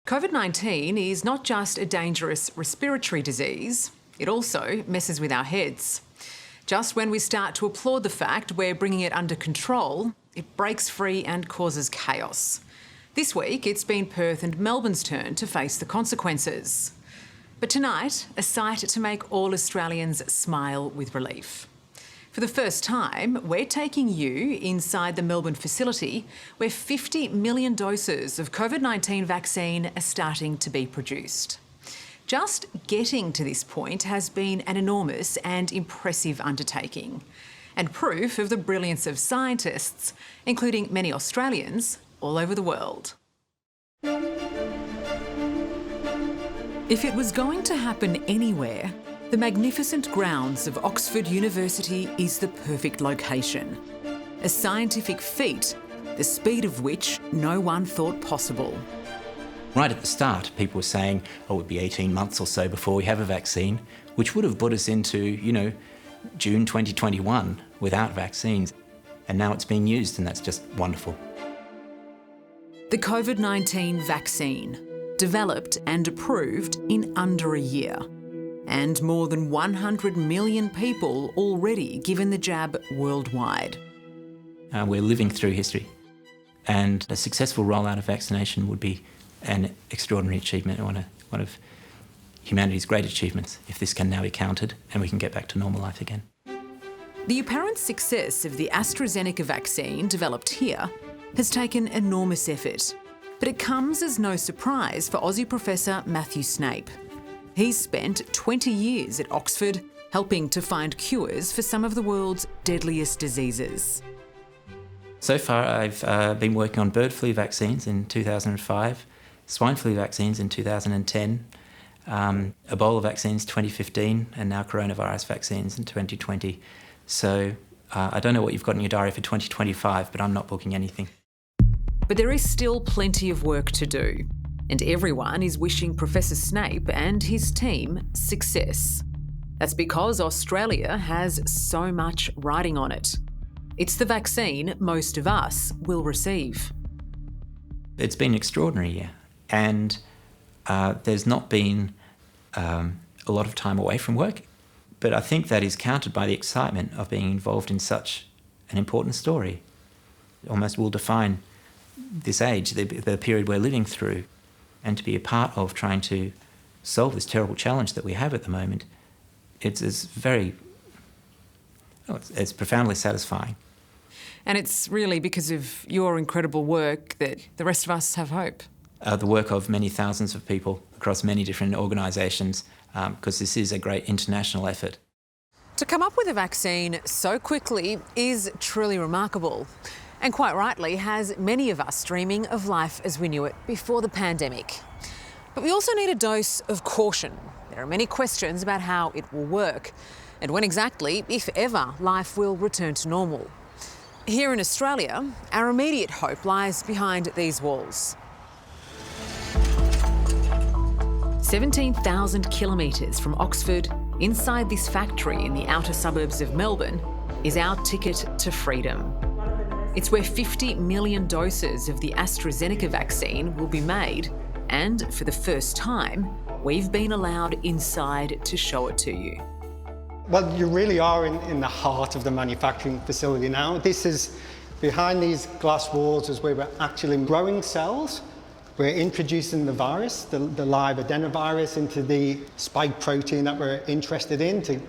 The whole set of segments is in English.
COVID-19 is not just a dangerous respiratory disease, it also messes with our heads. Just when we start to applaud the fact we're bringing it under control, it breaks free and causes chaos. This week, it's been Perth and Melbourne's turn to face the consequences. But tonight, a sight to make all Australians smile with relief. For the first time, we're taking you inside the Melbourne facility where 50 million doses of COVID-19 vaccine are starting to be produced. Just getting to this point has been an enormous and impressive undertaking, and proof of the brilliance of scientists, including many Australians all over the world. If it was going to happen anywhere, the magnificent grounds of Oxford University is the perfect location. A scientific feat, the speed of which no one thought possible. Right at the start, people were saying, oh, it would be 18 months or so before we have a vaccine, which would have put us into, June 2021 without vaccines. And now it's being used, and that's just wonderful. The COVID-19 vaccine, developed and approved in under a year. And more than 100 million people already given the jab worldwide. We're living through history, and a successful rollout of vaccination would be an extraordinary achievement, one of humanity's great achievements, if this can now be counted and we can get back to normal life again. The apparent success of the AstraZeneca vaccine developed here has taken enormous effort, but it comes as no surprise for Aussie professor Matthew Snape. He's spent 20 years at Oxford helping to find cures for some of the world's deadliest diseases. So far, I've been working on bird flu vaccines in 2005, swine flu vaccines in 2010, Ebola vaccines 2015, and now coronavirus vaccines in 2020. So I don't know what you've got in your diary for 2025, but I'm not booking anything. But there is still plenty of work to do. And everyone is wishing Professor Snape and his team success. That's because Australia has so much riding on it. It's the vaccine most of us will receive. It's been an extraordinary year, and there's not been a lot of time away from work, but I think that is countered by the excitement of being involved in such an important story. It almost will define this age, the period we're living through. And to be a part of trying to solve this terrible challenge that we have at the moment, it's profoundly satisfying. And it's really because of your incredible work that the rest of us have hope. The work of many thousands of people across many different organisations, because this is a great international effort. To come up with a vaccine so quickly is truly remarkable. And quite rightly has many of us dreaming of life as we knew it before the pandemic. But we also need a dose of caution. There are many questions about how it will work and when exactly, if ever, life will return to normal. Here in Australia, our immediate hope lies behind these walls. 17,000 kilometres from Oxford, inside this factory in the outer suburbs of Melbourne, is our ticket to freedom. It's where 50 million doses of the AstraZeneca vaccine will be made, and for the first time, we've been allowed inside to show it to you. Well, you really are in the heart of the manufacturing facility now. This is, behind these glass walls is where we're actually growing cells. We're introducing the virus, the live adenovirus, into the spike protein that we're interested in to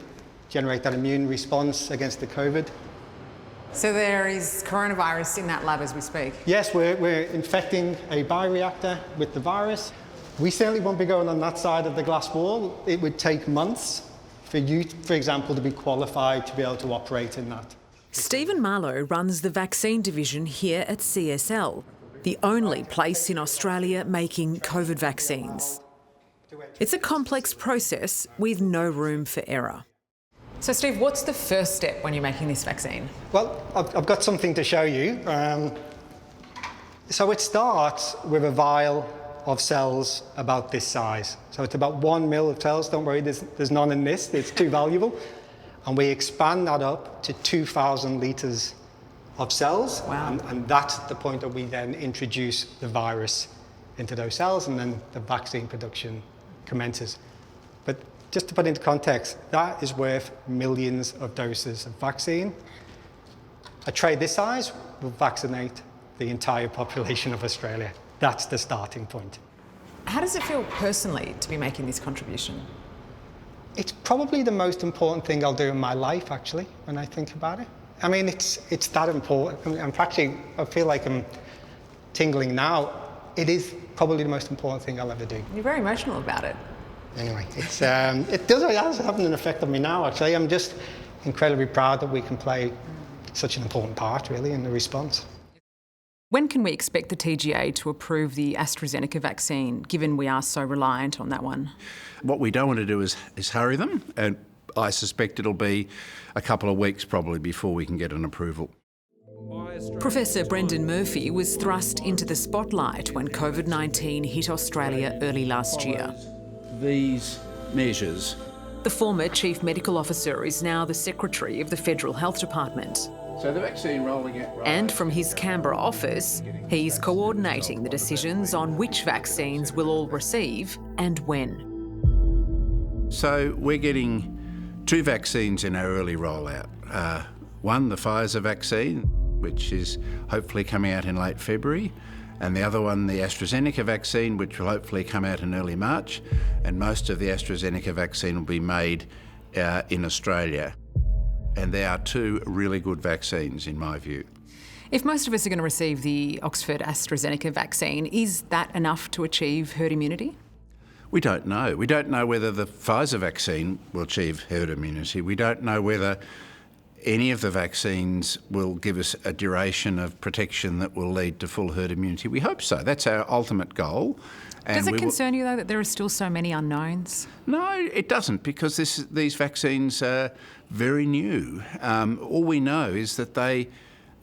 generate that immune response against the COVID. So there is coronavirus in that lab as we speak? Yes, we're infecting a bioreactor with the virus. We certainly won't be going on that side of the glass wall. It would take months for you, for example, to be qualified to be able to operate in that. Stephen Marlowe runs the vaccine division here at CSL, the only place in Australia making COVID vaccines. It's a complex process with no room for error. So Steve, what's the first step when you're making this vaccine? Well, I've got something to show you. So it starts with a vial of cells about this size. So it's about 1 mil of cells. Don't worry, there's none in this. It's too valuable. And we expand that up to 2,000 litres of cells. Wow. And that's the point that we then introduce the virus into those cells, and then the vaccine production commences. But just to put into context, that is worth millions of doses of vaccine. A tray this size will vaccinate the entire population of Australia. That's the starting point. How does it feel personally to be making this contribution? It's probably the most important thing I'll do in my life, actually, when I think about it. I mean, it's that important. I feel like I'm tingling now. It is probably the most important thing I'll ever do. You're very emotional about it. Anyway, it has having an effect on me now, actually. I'm just incredibly proud that we can play such an important part, really, in the response. When can we expect the TGA to approve the AstraZeneca vaccine, given we are so reliant on that one? What we don't want to do is hurry them, and I suspect it'll be a couple of weeks probably before we can get an approval. Professor Brendan Murphy was thrust into the spotlight when COVID-19 hit Australia early last year. These measures. The former Chief Medical Officer is now the Secretary of the Federal Health Department. So the vaccine rolling out. And from his Canberra office, he's coordinating the decisions on which vaccines we'll all receive and when. So we're getting 2 vaccines in our early rollout. One, the Pfizer vaccine, which is hopefully coming out in late February, and the other one, the AstraZeneca vaccine, which will hopefully come out in early March, and most of the AstraZeneca vaccine will be made in Australia. And they are 2 really good vaccines, in my view. If most of us are going to receive the Oxford AstraZeneca vaccine, is that enough to achieve herd immunity? We don't know. We don't know whether the Pfizer vaccine will achieve herd immunity. We don't know whether any of the vaccines will give us a duration of protection that will lead to full herd immunity. We hope so. That's our ultimate goal. Does it concern you, though, that there are still so many unknowns? No, it doesn't, because these vaccines are very new. All we know is that they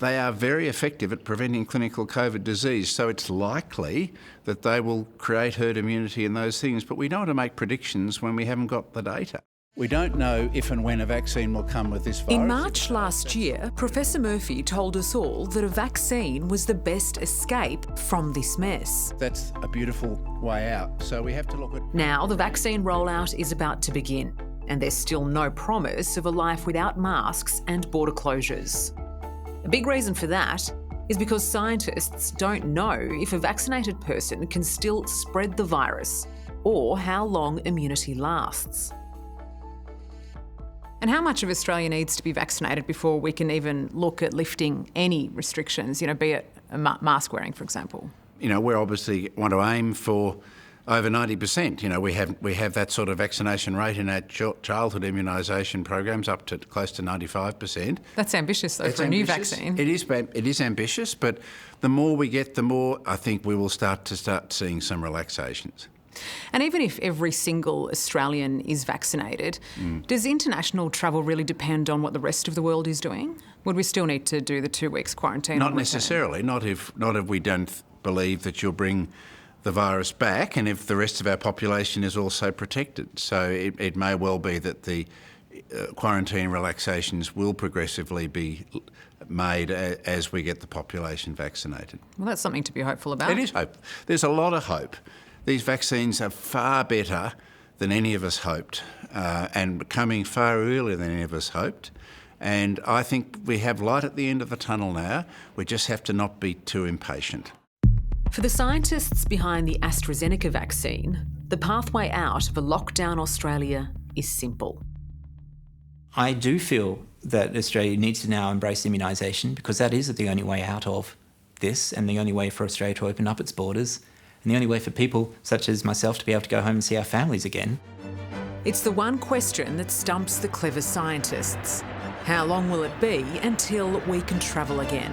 are very effective at preventing clinical COVID disease, so it's likely that they will create herd immunity in those things, but we don't want to make predictions when we haven't got the data. We don't know if and when a vaccine will come with this virus. In March last year, Professor Murphy told us all that a vaccine was the best escape from this mess. That's a beautiful way out, so we have to look at... Now the vaccine rollout is about to begin, and there's still no promise of a life without masks and border closures. A big reason for that is because scientists don't know if a vaccinated person can still spread the virus or how long immunity lasts. And how much of Australia needs to be vaccinated before we can even look at lifting any restrictions, be it mask wearing, for example? We obviously want to aim for over 90%. We have that sort of vaccination rate in our childhood immunisation programs up to close to 95%. That's ambitious, though, for a new vaccine. It is ambitious, but the more we get, the more I think we will start seeing some relaxations. And even if every single Australian is vaccinated, does international travel really depend on what the rest of the world is doing? Would we still need to do the 2 weeks quarantine? Not necessarily. Not if we don't believe that you'll bring the virus back, and if the rest of our population is also protected. So it may well be that the quarantine relaxations will progressively be made as we get the population vaccinated. Well, that's something to be hopeful about. It is hope. There's a lot of hope. These vaccines are far better than any of us hoped, and coming far earlier than any of us hoped. And I think we have light at the end of the tunnel now. We just have to not be too impatient. For the scientists behind the AstraZeneca vaccine, the pathway out of a lockdown Australia is simple. I do feel that Australia needs to now embrace immunisation, because that is the only way out of this, and the only way for Australia to open up its borders, and the only way for people such as myself to be able to go home and see our families again. It's the one question that stumps the clever scientists. How long will it be until we can travel again?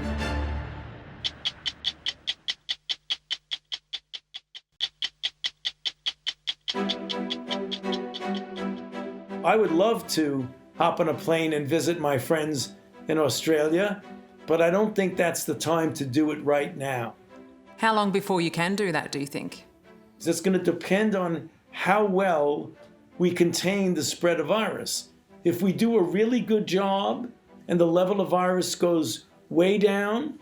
I would love to hop on a plane and visit my friends in Australia, but I don't think that's the time to do it right now. How long before you can do that, do you think? It's going to depend on how well we contain the spread of virus. If we do a really good job and the level of virus goes way down,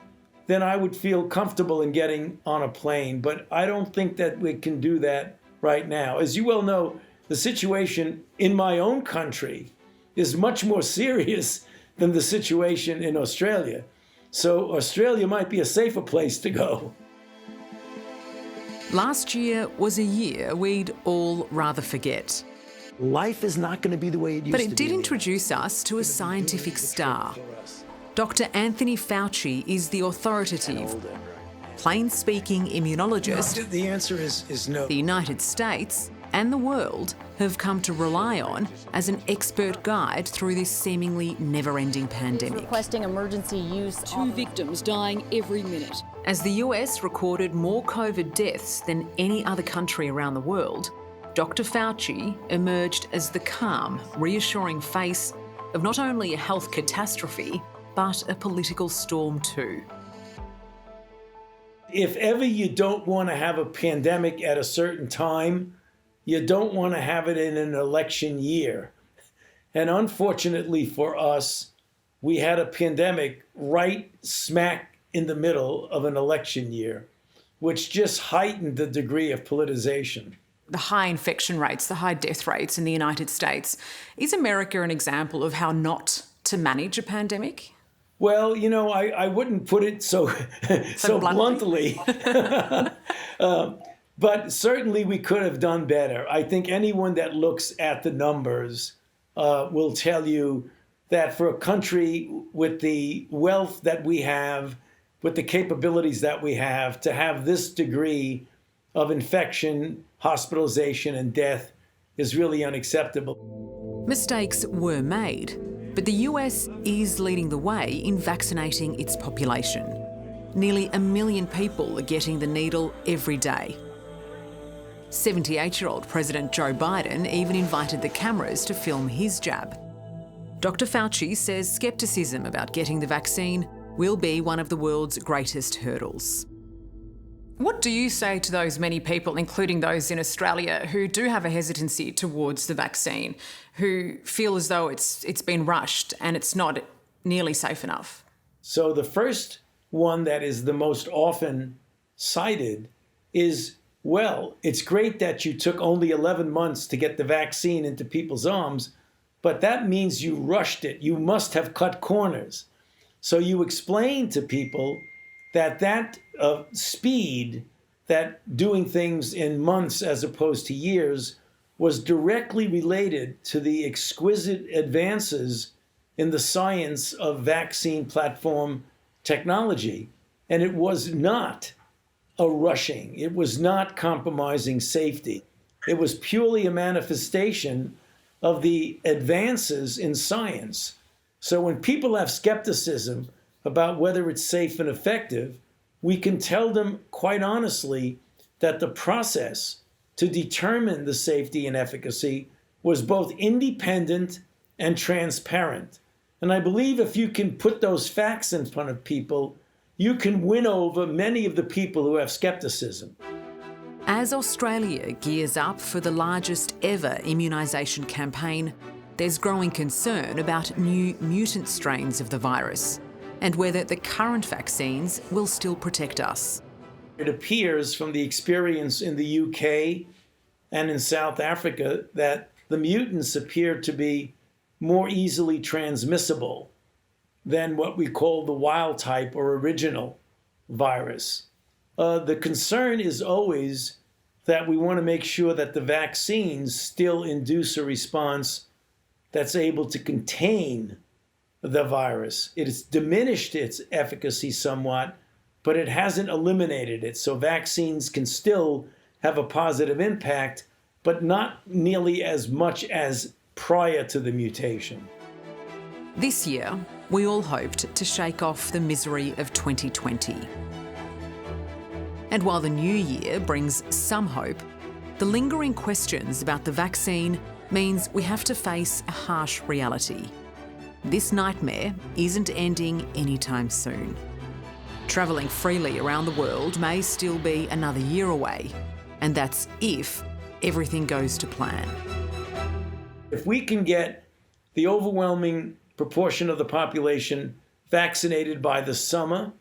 then I would feel comfortable in getting on a plane. But I don't think that we can do that right now. As you well know, the situation in my own country is much more serious than the situation in Australia. So Australia might be a safer place to go. Last year was a year we'd all rather forget. Life is not going to be the way it used to be. But it did introduce us to a scientific star. Dr. Anthony Fauci is the authoritative, plain-speaking immunologist The answer is no. the United States and the world have come to rely on as an expert guide through this seemingly never-ending pandemic. Requesting emergency use. 2 victims dying every minute. As the US recorded more COVID deaths than any other country around the world, Dr. Fauci emerged as the calm, reassuring face of not only a health catastrophe, but a political storm too. If ever you don't want to have a pandemic at a certain time, you don't want to have it in an election year. And unfortunately for us, we had a pandemic right smack in the middle of an election year, which just heightened the degree of politicization. The high infection rates, the high death rates in the United States. Is America an example of how not to manage a pandemic? Well, you know, I wouldn't put it so bluntly. But certainly we could have done better. I think anyone that looks at the numbers will tell you that for a country with the wealth that we have, with the capabilities that we have, to have this degree of infection, hospitalization, and death is really unacceptable. Mistakes were made, but the US is leading the way in vaccinating its population. Nearly 1 million people are getting the needle every day. 78-year-old President Joe Biden even invited the cameras to film his jab. Dr. Fauci says skepticism about getting the vaccine will be one of the world's greatest hurdles. What do you say to those many people, including those in Australia, who do have a hesitancy towards the vaccine, who feel as though it's been rushed and it's not nearly safe enough? So the first one that is the most often cited is, well, it's great that you took only 11 months to get the vaccine into people's arms, but that means you rushed it. You must have cut corners. So you explain to people that speed, that doing things in months as opposed to years, was directly related to the exquisite advances in the science of vaccine platform technology. And it was not a rushing. It was not compromising safety. It was purely a manifestation of the advances in science. So when people have skepticism about whether it's safe and effective, we can tell them quite honestly that the process to determine the safety and efficacy was both independent and transparent. And I believe if you can put those facts in front of people, you can win over many of the people who have skepticism. As Australia gears up for the largest ever immunisation campaign, there's growing concern about new mutant strains of the virus and whether the current vaccines will still protect us. It appears from the experience in the UK and in South Africa that the mutants appear to be more easily transmissible than what we call the wild type or original virus. The concern is always that we want to make sure that the vaccines still induce a response that's able to contain the virus. It has diminished its efficacy somewhat, but it hasn't eliminated it. So vaccines can still have a positive impact, but not nearly as much as prior to the mutation. This year, we all hoped to shake off the misery of 2020. And while the new year brings some hope, the lingering questions about the vaccine means we have to face a harsh reality. This nightmare isn't ending anytime soon. Travelling freely around the world may still be another year away, and that's if everything goes to plan. If we can get the overwhelming proportion of the population vaccinated by the summer,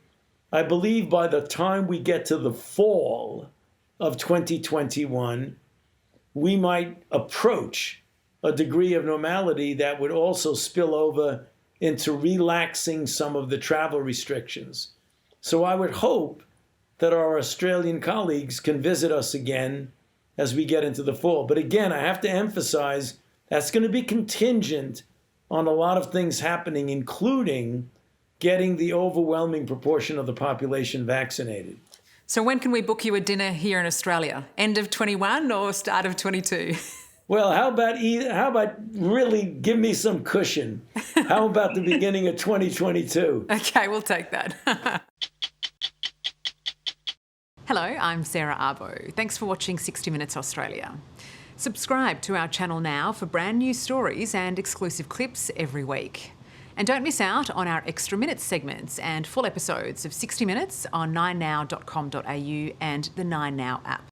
I believe by the time we get to the fall of 2021, we might approach a degree of normality that would also spill over into relaxing some of the travel restrictions. So I would hope that our Australian colleagues can visit us again as we get into the fall. But again, I have to emphasize that's going to be contingent on a lot of things happening, including getting the overwhelming proportion of the population vaccinated. So when can we book you a dinner here in Australia? End of 21 or start of 22? Well, how about really give me some cushion? How about the beginning of 2022? Okay, we'll take that. Hello, I'm Sarah Abo. Thanks for watching 60 Minutes Australia. Subscribe to our channel now for brand new stories and exclusive clips every week. And don't miss out on our Extra Minutes segments and full episodes of 60 Minutes on 9now.com.au and the 9Now app.